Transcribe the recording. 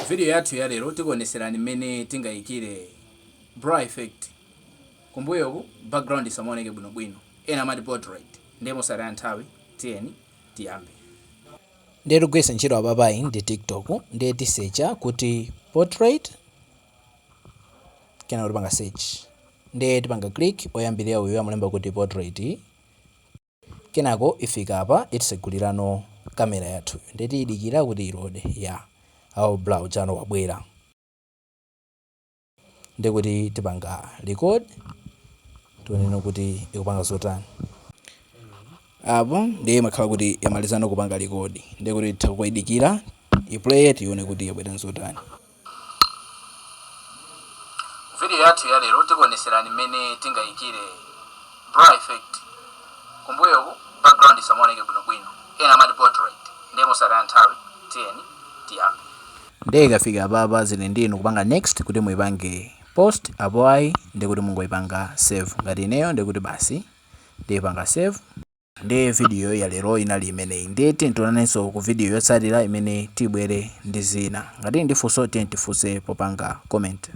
Video yathu ya lero tikuoneserani mmene tingayikire bra effect. Kumbuyo background isamoneke bwinobwino. Ena amati portrait. Ndemo sara nthawi tiyeni tiyambe. Ndiye tugwisa ntchito apapayi ndi TikTok ndiye tisecha kuti portrait kena tipanga search ndiye tipanga click oyambirira uyu amulemba kuti portrait kenako ifika apa itisegulirano kamera yathu ndiye tiyidikira kuti ilode ya au blau chano wabwera ndiye kuti tipanga record tionena kuti ikupanga zotani. Apo ndiye makhala kuti yamalizana kupanga record ndiye kuti tikuyidikira iplay tione kuti yabwera zotani. Video yathu ya lero tikuoneserani mmene tingayikire bra effect. Kumbuyo background isamoneke bwinobwino. Ena amati portrait. Ndemo sara nthawi tiyeni tiyambe. Ndiye ikafika apapa zili ndinu kupanga next kuti muipange post apo ayi ndiye kuti mungoipanga save ngati ineyo ndiye kuti basi ndiye panga save. Ndiye video ya lero inali imeneyi ndiye tintonanenso ku video yotsatira imene tibwere ndi zina ngati ndifunso tifunse popanga comment.